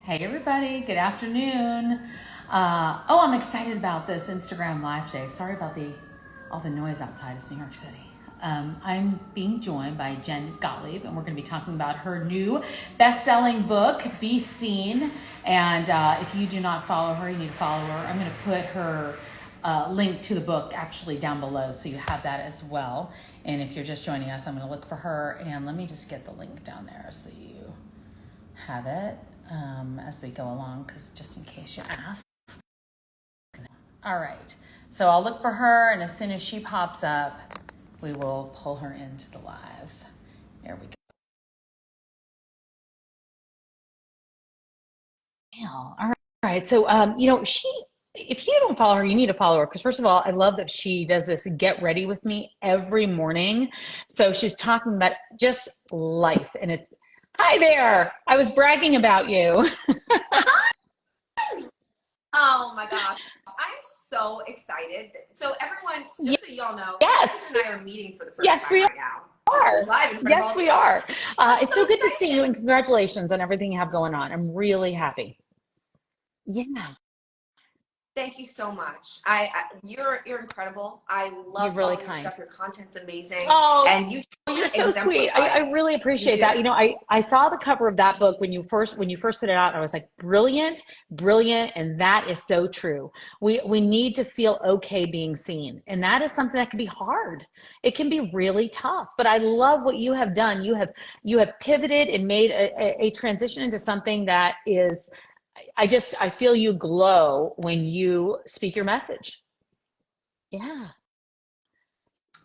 Hey everybody, good afternoon. I'm excited about this Instagram Live day. Sorry about all the noise outside of New York City. I'm being joined by Jen Gottlieb, and we're going to be talking about her new best-selling book, Be Seen. And if you do not follow her, you need to follow her. I'm going to put her link to the book actually down below, so you have that as well. And if you're just joining us, I'm going to look for her, and let me just get the link down there so you have it as we go along, because just in case you ask. All right, so I'll look for her, and as soon as she pops up, we will pull her into the live. There we go. Yeah, all right. So, if you don't follow her, you need to follow her, because first of all, I love that she does this get ready with me every morning. So she's talking about just life, and it's, hi there, I was bragging about you. Oh my gosh, I'm so excited. So everyone, just so y'all know, Yes, Tamsen and I are meeting for the first yes, time we right now. are. This live in front of Yes, all of we you. are. I'm It's so so good to see you, excited. and congratulations on everything you have going on. I'm really happy. Yeah, Thank you so much. You're incredible. I you're love really following your kind. stuff. Your content's amazing, Oh, and you you're truly so sweet. I exemplify really this. You appreciate that. do. I saw the cover of that book when you first put it out. I was like, brilliant, brilliant, and that is so true. We need to feel okay being seen, and that is something that can be hard. It can be really tough. But I love what you have done. You have pivoted and made a transition into something that is. I feel you glow when you speak your message. Yeah.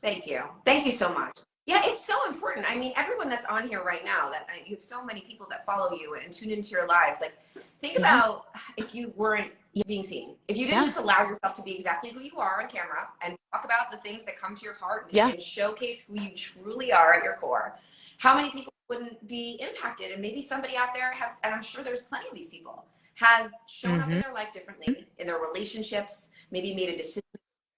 Thank you. Thank you so much. Yeah, it's so important. I mean, everyone that's on here right now, that you have so many people that follow you and tune into your lives. Like, think Yeah. about if you weren't being seen, if you didn't Yeah. just allow yourself to be exactly who you are on camera and talk about the things that come to your heart Yeah. and showcase who you truly are at your core, how many people wouldn't be impacted? And maybe somebody out there has, and I'm sure there's plenty of these people, has shown up in Mm-hmm. their life differently, in their relationships, maybe made a decision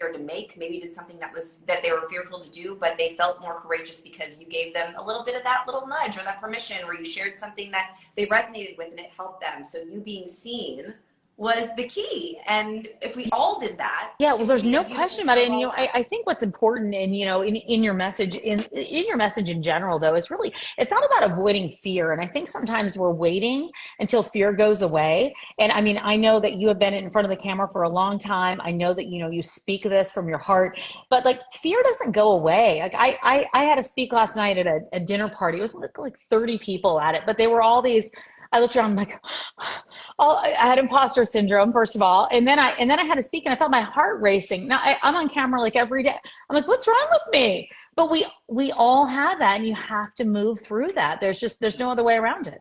to make, maybe did something that they were fearful to do, but they felt more courageous because you gave them a little bit of that little nudge or that permission, or you shared something that they resonated with and it helped them. So you being seen was the key, and if we all did that, Yeah, well, it would there's be a no beautiful question about it. And snowball I effect. think what's important, and in your message, in your message in general, though, is really, it's not about avoiding fear. And I think sometimes we're waiting until fear goes away. And I mean, I know that you have been in front of the camera for a long time. I know that you speak this from your heart, but like, fear doesn't go away. Like I had to speak last night at a dinner party. It was like 30 people at it, but they were all these. I looked around, I'm like, I had imposter syndrome, first of all, and then I had to speak, and I felt my heart racing. Now I'm on camera like every day. I'm like, what's wrong with me? But we all have that, and you have to move through that. There's no other way around it.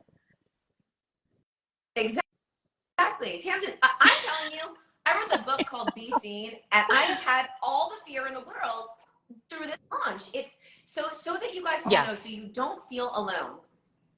Exactly. Tamsin, I'm telling you, I wrote the book called Be Seen, and I have had all the fear in the world through this launch. It's so that you guys all Yeah, know, so you don't feel alone.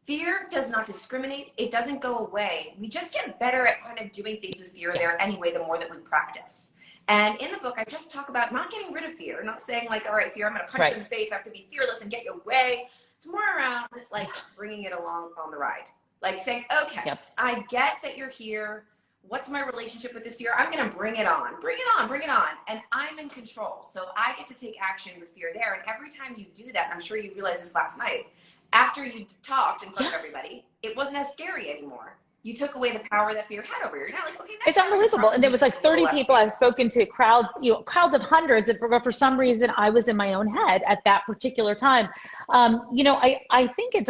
Fear does not discriminate. It doesn't go away. We just get better at kind of doing things with fear yeah, there anyway, the more that we practice. And in the book, I just talk about not getting rid of fear, not saying like, all right, fear, I'm going to punch you right. in the face. I have to be fearless and get you away. It's more around like bringing it along on the ride. Like saying, okay, Yep. I get that you're here. What's my relationship with this fear? I'm going to bring it on, bring it on, bring it on. And I'm in control. So I get to take action with fear there. And every time you do that, I'm sure you realized this last night, after you talked in front Yeah. of everybody, it wasn't as scary anymore. You took away the power that fear had over you. You're now like, okay, It's next time I can unbelievable. And there probably was take like a little 30 less people I've fear. spoken to, crowds, crowds of hundreds. And for some reason, I was in my own head at that particular time. I think it's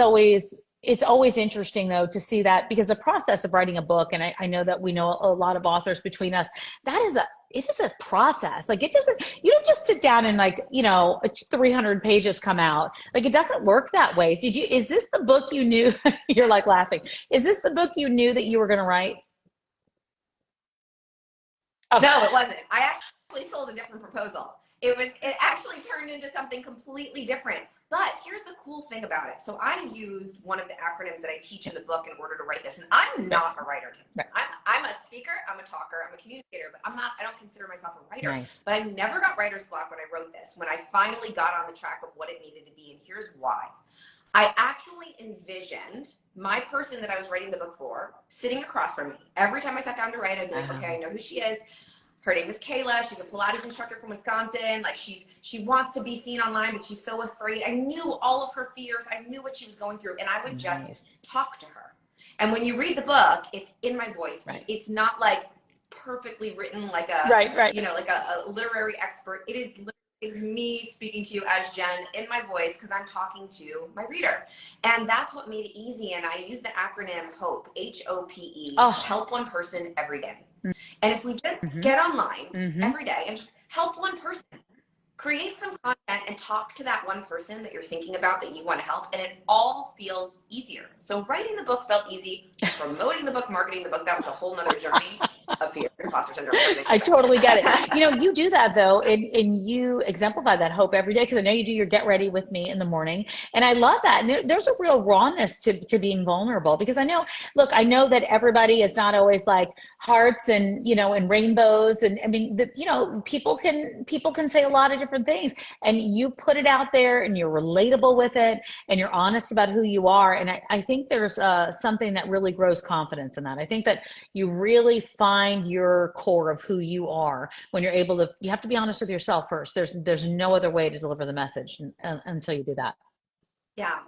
always interesting though to see that, because the process of writing a book, and I know that we know a lot of authors between us, it is a process. Like, it doesn't, you don't just sit down and like, 300 pages come out. Like, it doesn't work that way. Is this the book you knew? You're like laughing. Is this the book you knew that you were going to write? Oh, No, it wasn't. I actually sold a different proposal. It actually turned into something completely different. But here's the cool thing about it. So I used one of the acronyms that I teach in the book in order to write this. And I'm right, not a writer. right. I'm a speaker, I'm a talker, I'm a communicator, but I don't consider myself a writer. Nice. But I never got writer's block when I wrote this, when I finally got on the track of what it needed to be. And here's why. I actually envisioned my person that I was writing the book for sitting across from me. Every time I sat down to write, I'd be like, okay, I know who she is. Her name is Kayla. She's a Pilates instructor from Wisconsin. Like she wants to be seen online, but she's so afraid. I knew all of her fears. I knew what she was going through, and I would just talk to her. And when you read the book, it's in my voice. Right. It's not like perfectly written like a you know, like a literary expert. It is me speaking to you as Jen in my voice because I'm talking to my reader. And that's what made it easy. And I use the acronym HOPE, HOPE, help one person every day. And if we just get online every day and just help one person, create some content and talk to that one person that you're thinking about that you want to help, and it all feels easier. So writing the book felt easy. Promoting the book, marketing the book, that was a whole nother journey of fear, imposter syndrome. I totally get it. You know, you do that though, and you exemplify that hope every day, because I know you do your get ready with me in the morning. And I love that. And there's a real rawness to being vulnerable, because I know, look, I know that everybody is not always like hearts and, you know, and rainbows. And I mean, you know, people can say a lot of different things, and you put it out there and you're relatable with it and you're honest about who you are. And I think there's something that really grows confidence in that. I think that you really find your core of who you are when you're able to, you have to be honest with yourself first. There's no other way to deliver the message until you do that. Yeah.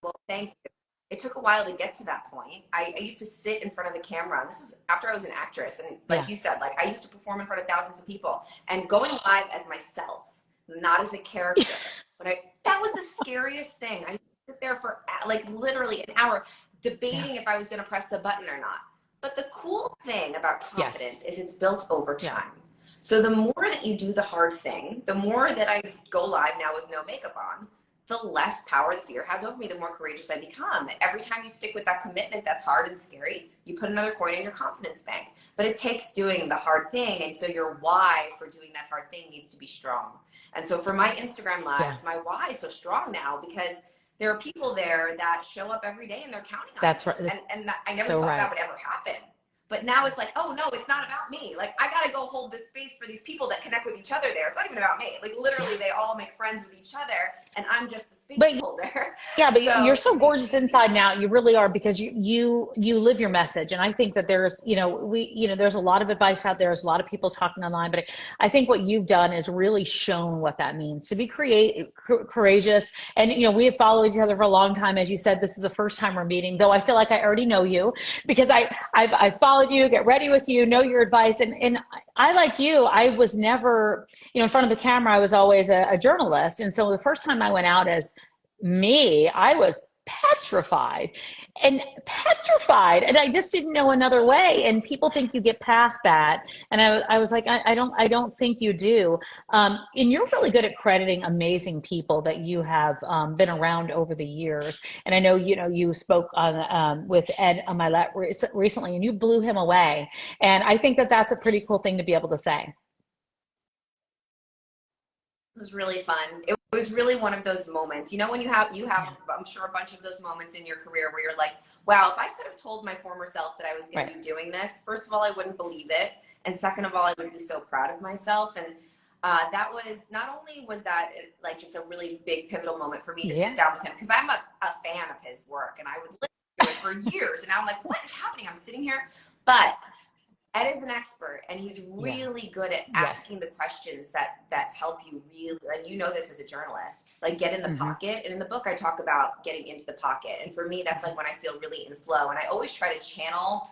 Well, thank you. It took a while to get to that point. I used to sit in front of the camera. This is after I was an actress. And like you said, like I used to perform in front of thousands of people, and going live as myself, not as a character. But that was the scariest thing. I used to sit there for like literally an hour debating if I was going to press the button or not. But the cool thing about confidence is it's built over time. So the more that you do the hard thing, the more that I go live now with no makeup on, the less power the fear has over me, the more courageous I become. Every time you stick with that commitment that's hard and scary, you put another coin in your confidence bank. But it takes doing the hard thing, and so your why for doing that hard thing needs to be strong. And so for my Instagram lives, my why is so strong now because there are people there that show up every day and they're counting on That's me. right. And I never thought that would ever happen. But now it's like, oh no, it's not about me. Like I gotta go hold this space for these people that connect with each other there. It's not even about me. Like literally they all make friends with each other and I'm just the space holder. Yeah, but you're so gorgeous inside now. You really are, because you live your message. And I think that there's, you know, there's a lot of advice out there. There's a lot of people talking online, but I think what you've done is really shown what that means to be courageous. And, you know, we have followed each other for a long time. As you said, this is the first time we're meeting, though I feel like I already know you because I've followed you, get ready with you, know your advice. And I, like you, I was never, you know, in front of the camera. I was always a journalist. And so the first time I went out as me, I was petrified. And I just didn't know another way. And people think you get past that. And I was like, I don't think you do. And you're really good at crediting amazing people that you have been around over the years. And I know, you know, you spoke on with Ed on my lap recently, and you blew him away. And I think that that's a pretty cool thing to be able to say. It was really fun. It was really one of those moments, you know, when you have, I'm sure, a bunch of those moments in your career where you're like, wow, if I could have told my former self that I was going to be doing this, first of all, I wouldn't believe it. And second of all, I would be so proud of myself. And that was, not only was that like just a really big pivotal moment for me to sit down with him, because I'm a fan of his work and I would listen to it for years. And now I'm like, what is happening? I'm sitting here. But Ed is an expert, and he's really good at asking the questions that help you really, and you know this as a journalist, like get in the pocket. And in the book, I talk about getting into the pocket. And for me, that's like when I feel really in flow. And I always try to channel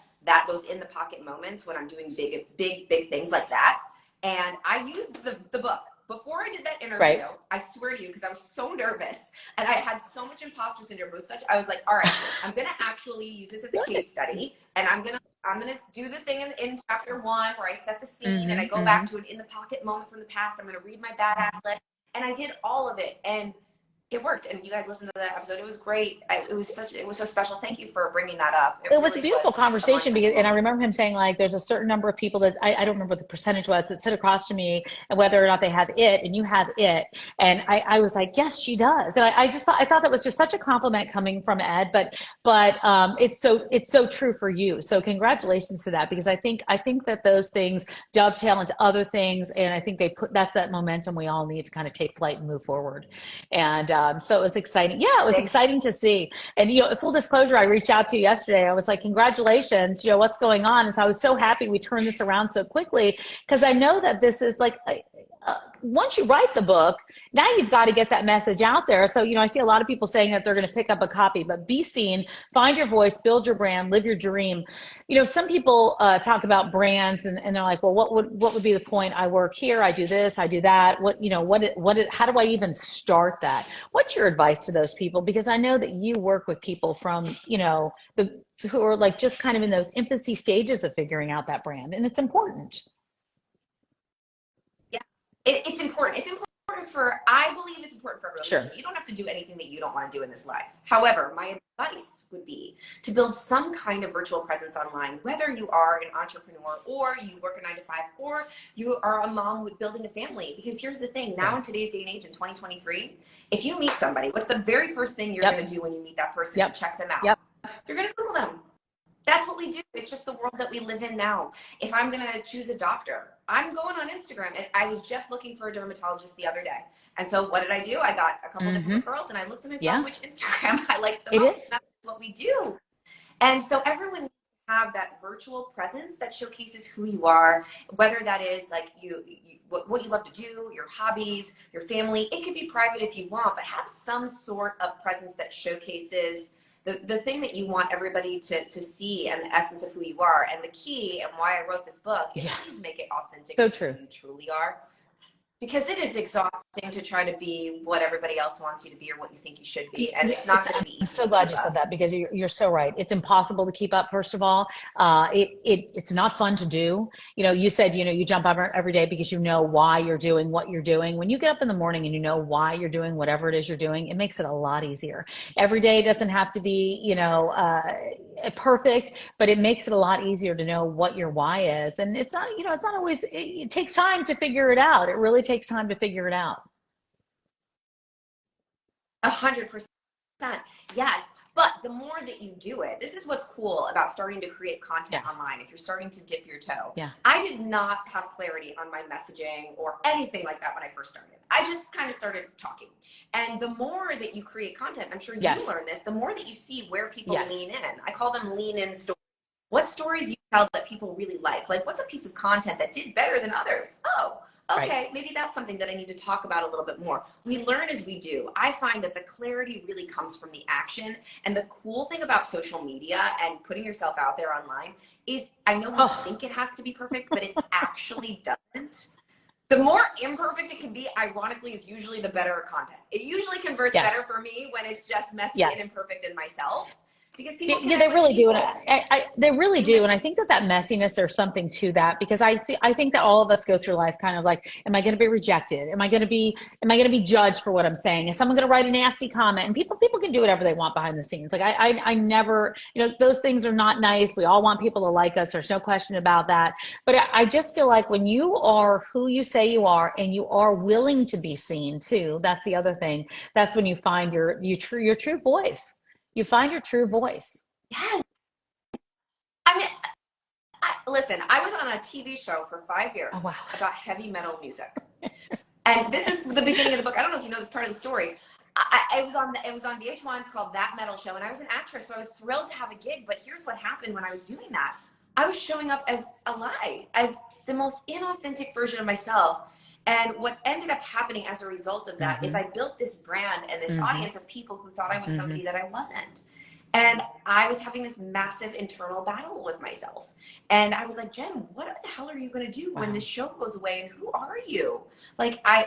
those in the pocket moments when I'm doing big things like that. And I used the book. Before I did that interview, I swear to you, because I was so nervous and I had so much imposter syndrome, I was like, all right, I'm going to actually use this as a case study, and I'm going to do the thing in chapter 1 where I set the scene and I go back to an in the pocket moment from the past. I'm going to read my badass list. And I did all of it. And it worked. And you guys listened to that episode. It was great. It was so special. Thank you for bringing that up. It was a beautiful conversation because, and I remember him saying like, there's a certain number of people that I don't remember what the percentage was that sit across to me and whether or not they have it, and you have it. And I was like, yes, she does. And I thought that was just such a compliment coming from Ed, but it's so true for you. So congratulations to that, because I think that those things dovetail into other things. And I think that's that momentum we all need to kind of take flight and move forward. And So it was exciting. Yeah, it was exciting to see. And, full disclosure, I reached out to you yesterday. I was like, congratulations, what's going on? And so I was so happy we turned this around so quickly, because I know that this is like, once you write the book, now you've got to get that message out there. So, I see a lot of people saying that they're going to pick up a copy, but be seen, find your voice, build your brand, live your dream. Some people talk about brands, and they're like, well, what would be the point? I work here, I do this, I do that. How do I even start that? What's your advice to those people? Because I know that you work with people from, who are like just kind of in those infancy stages of figuring out that brand, and it's important. Yeah, it's important. It's important I believe it's important for everyone. Sure. You don't have to do anything that you don't want to do in this life. However, my advice would be to build some kind of virtual presence online, whether you are an entrepreneur or you work a 9-to-5 or you are a mom with building a family. Because here's the thing, now in today's day and age in 2023, if you meet somebody, what's the very first thing you're going to do when you meet that person to check them out? You're going to Google them. That's what we do. It's just the world that we live in now. If I'm going to choose a doctor, I'm going on Instagram. And I was just looking for a dermatologist the other day. And so what did I do? I got a couple different referrals, and I looked and I saw which Instagram I liked the most. That's what we do. And so everyone needs to have that virtual presence that showcases who you are, whether that is like what you love to do, your hobbies, your family. It could be private if you want, but have some sort of presence that showcases the thing that you want everybody to see, and the essence of who you are. And the key, and why I wrote this book, is please make it authentic to who you truly are. Because it is exhausting to try to be what everybody else wants you to be or what you think you should be. And it's not going to be easy. I'm so glad you said that, because you're so right. It's impossible to keep up, first of all. It's not fun to do. You said, you jump up every day because you know why you're doing what you're doing. When you get up in the morning and you know why you're doing whatever it is you're doing, it makes it a lot easier. Every day doesn't have to be, perfect, but it makes it a lot easier to know what your why is. And it's not, it's not always, it takes time to figure it out. It really takes time to figure it out. 100%. Yes. But the more that you do it, this is what's cool about starting to create content online. If you're starting to dip your toe, I did not have clarity on my messaging or anything like that when I first started. I just kind of started talking. And the more that you create content, I'm sure you learn this, the more that you see where people lean in. I call them lean in stories. What stories you tell that people really like? Like, what's a piece of content that did better than others? Oh, okay, maybe that's something that I need to talk about a little bit more. We learn as we do. I find that the clarity really comes from the action. And the cool thing about social media and putting yourself out there online is, I know we think it has to be perfect, but it actually doesn't. The more imperfect it can be, ironically, is usually the better content. It usually converts better for me when it's just messy and imperfect in myself. Because people they really do, and they really do, and I think that messiness, there's something to that, because I think that all of us go through life kind of like, am I going to be rejected? Am I going to be judged for what I'm saying? Is someone going to write a nasty comment? And people can do whatever they want behind the scenes. Like I never, those things are not nice. We all want people to like us. There's no question about that. But I just feel like when you are who you say you are, and you are willing to be seen too, that's the other thing. That's when you find your true voice. You find your true voice. Yes. I mean, listen, I was on a TV show for 5 years about heavy metal music. And this is the beginning of the book. I don't know if you know this part of the story. It was on VH1. It's called That Metal Show. And I was an actress, so I was thrilled to have a gig. But here's what happened when I was doing that. I was showing up as a lie, as the most inauthentic version of myself. And what ended up happening as a result of that is I built this brand and this audience of people who thought I was somebody that I wasn't. And I was having this massive internal battle with myself. And I was like, Jen, what the hell are you going to do when this show goes away? And who are you? Like, I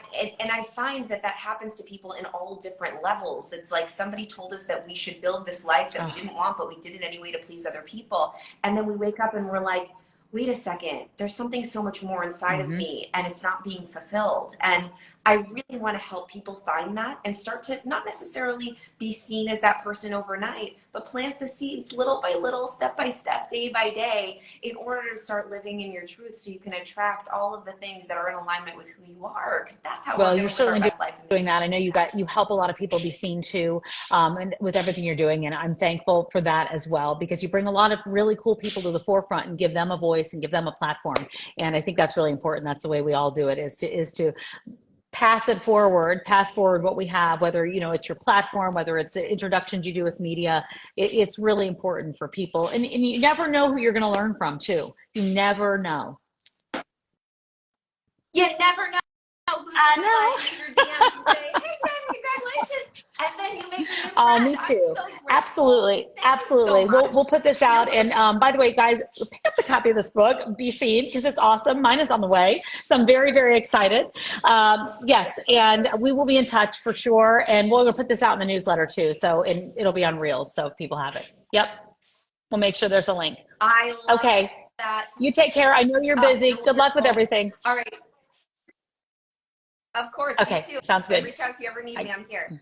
find that happens to people in all different levels. It's like somebody told us that we should build this life that we didn't want, but we did it anyway to please other people. And then we wake up and we're like, wait a second, there's something so much more inside of me, and it's not being fulfilled. And I really want to help people find that and start to not necessarily be seen as that person overnight, but plant the seeds little by little, step by step, day by day, in order to start living in your truth, so you can attract all of the things that are in alignment with who you are. Because that's how you're certainly doing that. I know you help a lot of people be seen too, and with everything you're doing, and I'm thankful for that as well, because you bring a lot of really cool people to the forefront and give them a voice and give them a platform. And I think that's really important. That's the way we all do it, is to pass forward what we have, whether, you know, it's your platform, whether it's introductions you do with media. It's really important for people. And you never know who you're going to learn from too. You never know. You never know who's I gonna know. slide into your DMs and say, "Hey, Jen, congratulations!" And then you make a new Oh, friend. me too. I'm so grateful. Absolutely. Thank you Absolutely. so much. We'll put this out. And by the way, guys, pick up the copy of this book, Be Seen, because it's awesome. Mine is on the way. So I'm very, very excited. Yes. And we will be in touch for sure. And we're going to put this out in the newsletter too. So it'll be on Reels. So if people have it. Yep. We'll make sure there's a link. I love Okay. that. You take care. I know you're busy. You're Good luck with wonderful. everything. All right. Of course. Okay. You too. Sounds good. Reach out if you ever need me. I'm here.